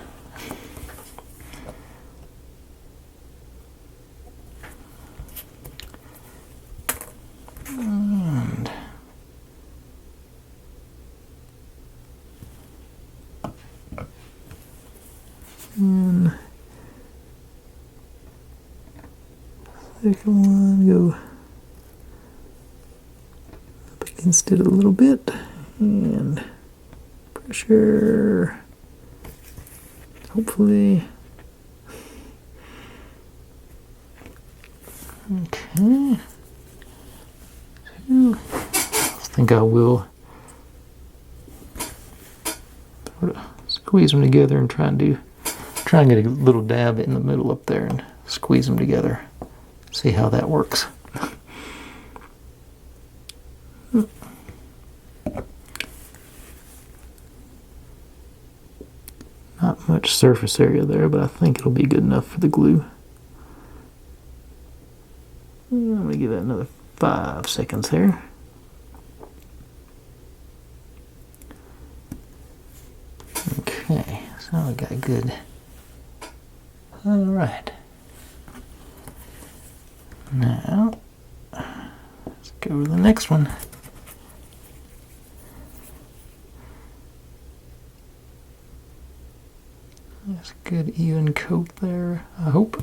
And second one, go up against it a little bit and pressure. Hopefully. Okay. I think I will squeeze them together and try and get a little dab in the middle up there and squeeze them together. See how that works. Not much surface area there, but I think it'll be good enough for the glue. I'm going to give that another 5 seconds here. Okay, so we got good. All right. Now, let's go to the next one. That's a good even coat there, I hope.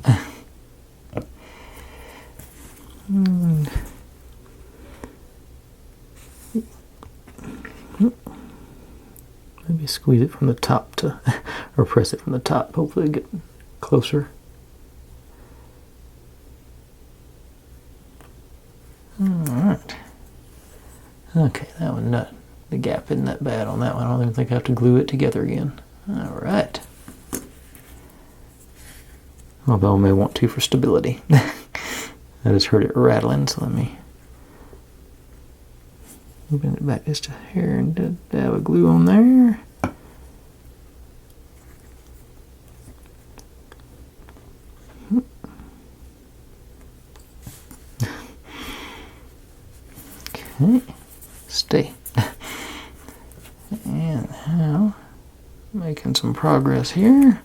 Maybe squeeze it from the top to, or press it from the top, hopefully get closer. Alright. Okay, that one, not, the gap isn't that bad on that one. I don't even think I have to glue it together again. Alright. Although I may want to for stability. I just heard it rattling, so let me bend it back just a hair and dab a glue on there. Okay, stay. And now, making some progress here.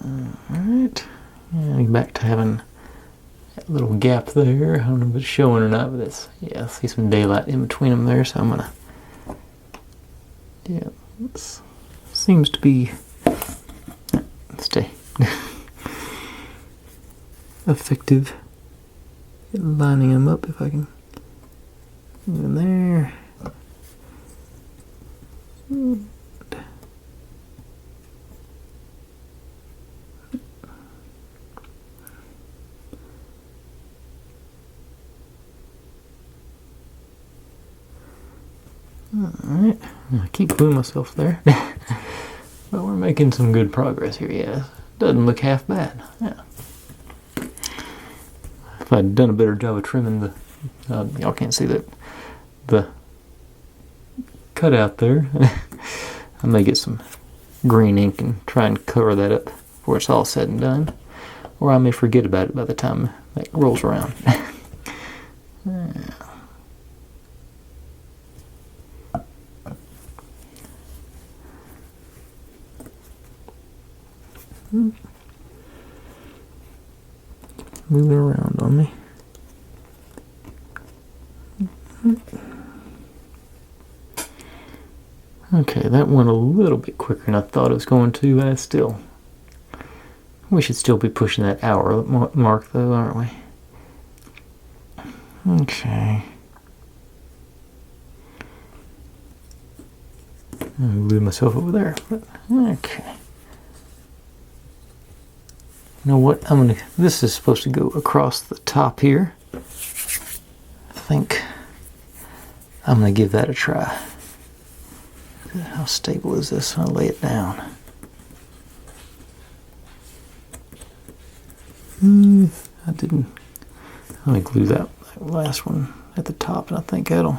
Alright, and back to having that little gap there. I don't know if it's showing or not, but it's, yeah, I see some daylight in between them there, so I'm gonna, yeah, it seems to be, stay, effective at lining them up if I can, in there. Alright, I keep gluing myself there. But we're making some good progress here, yeah. Doesn't look half bad. Yeah. If I'd done a better job of trimming the, y'all can't see the cutout there. I may get some green ink and try and cover that up before it's all said and done. Or I may forget about it by the time that rolls around. Yeah. Moving around on me. Okay, that went a little bit quicker than I thought it was going to, but we should still be pushing that hour mark though, aren't we? Okay. I'm gluing myself over there, but okay. You know what? This is supposed to go across the top here. I think I'm gonna give that a try. How stable is this? I'll lay it down. I didn't. Let me glue that last one at the top, and I think that'll.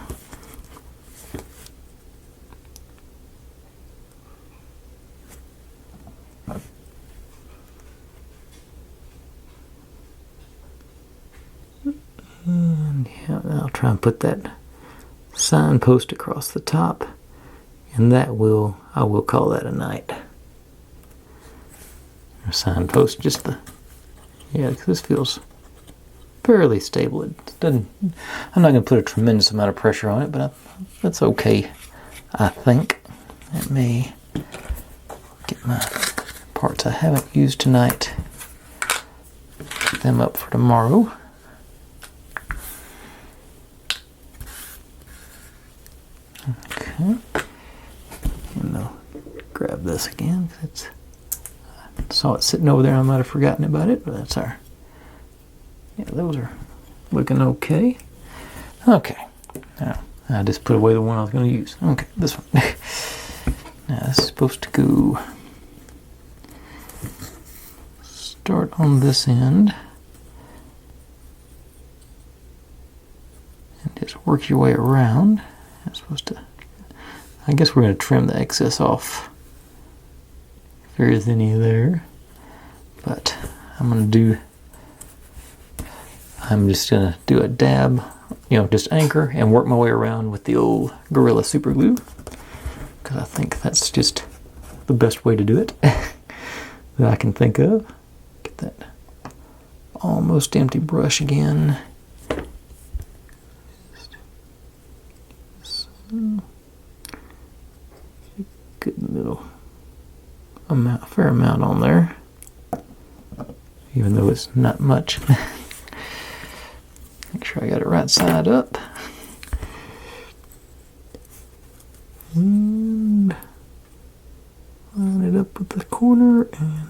And yeah, I'll try and put that signpost across the top, and I will call that a night. Or signpost, just yeah, because this feels fairly stable. It doesn't. I'm not going to put a tremendous amount of pressure on it, but that's okay. I think. Let me get my parts I haven't used tonight. Put them up for tomorrow. Okay, and I'll grab this again. I saw it sitting over there. I might have forgotten about it, but that's yeah, those are looking okay. Okay, now I just put away the one I was going to use. Okay, this one. Now this is supposed to go. Start on this end and just work your way around. I'm supposed to. I guess we're going to trim the excess off if there is any there, but I'm just gonna do a dab, just anchor and work my way around with the old Gorilla Super Glue, because I think that's just the best way to do it that I can think of. Get that almost empty brush again. Good little amount, fair amount on there, even though it's not much. Make sure I got it right side up. And line it up with the corner, and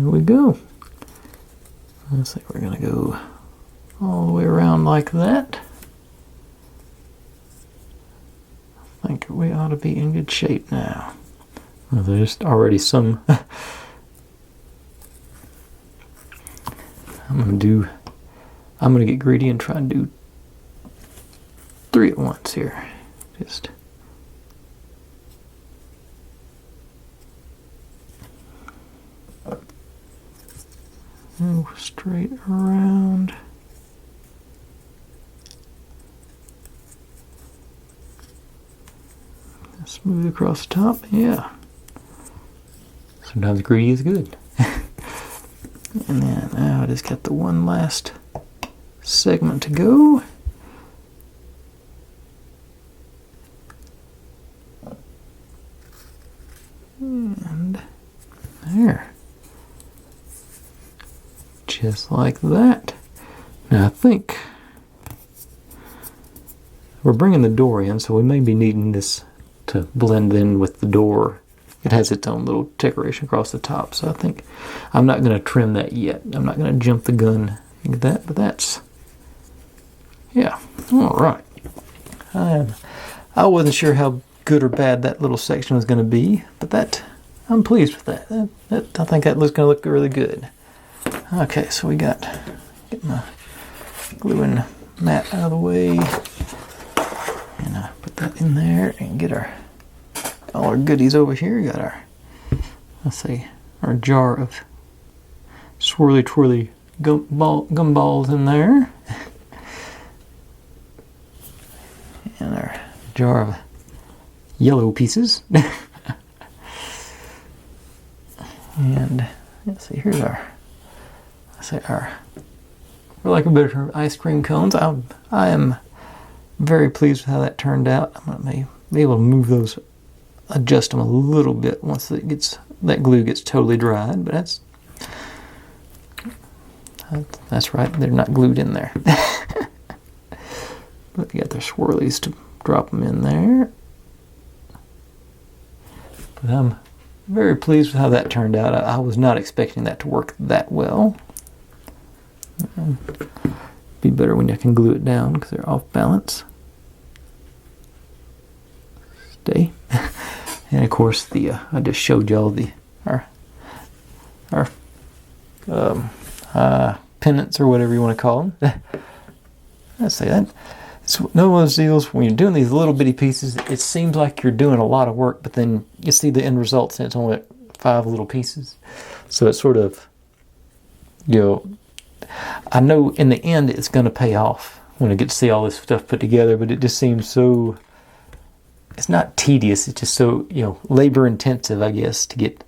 here we go. Looks like we're gonna go all the way around like that. I think we ought to be in good shape now. Well, there's already some. I'm gonna get greedy and try and do 3 at once here. Just move straight around. Smooth across the top, yeah. Sometimes greedy is good. And then now I just got the one last segment to go. And there. Just like that. Now I think we're bringing the door in, so we may be needing this to blend in with the door. It has its own little decoration across the top, so I think I'm not going to trim that yet. I'm not going to jump the gun and get that, but that's, yeah, all right. I wasn't sure how good or bad that little section was going to be, but I'm pleased with that. I think that looks going to look really good. Okay, so we get my gluing mat out of the way, and put that in there and get all our goodies over here. Got our, our jar of swirly twirly gumballs in there, and our jar of yellow pieces. And let's see, here's our for lack of a better term, ice cream cones. I am very pleased with how that turned out. I may be able to move those, adjust them a little bit once that glue gets totally dried, but that's right, they're not glued in there. But you got their swirlies to drop them in there. But I'm very pleased with how that turned out. I was not expecting that to work that well. Be better when you can glue it down because they're off balance. Stay. And of course I just showed y'all our pennants, or whatever you want to call them. Let's say that. It's one of those deals when you're doing these little bitty pieces, it seems like you're doing a lot of work, but then you see the end results and it's only 5 little pieces. So it's sort of, I know in the end it's going to pay off when I get to see all this stuff put together, but it just seems so, it's not tedious, it's just so, labor intensive, I guess, to get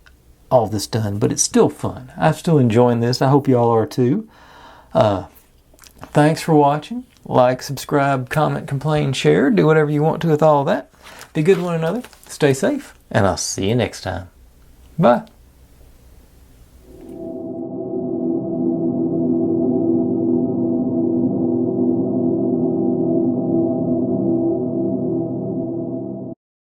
all this done, but it's still fun. I'm still enjoying this. I hope you all are too. Thanks for watching. Like, subscribe, comment, complain, share. Do whatever you want to with all that. Be good to one another. Stay safe. And I'll see you next time. Bye.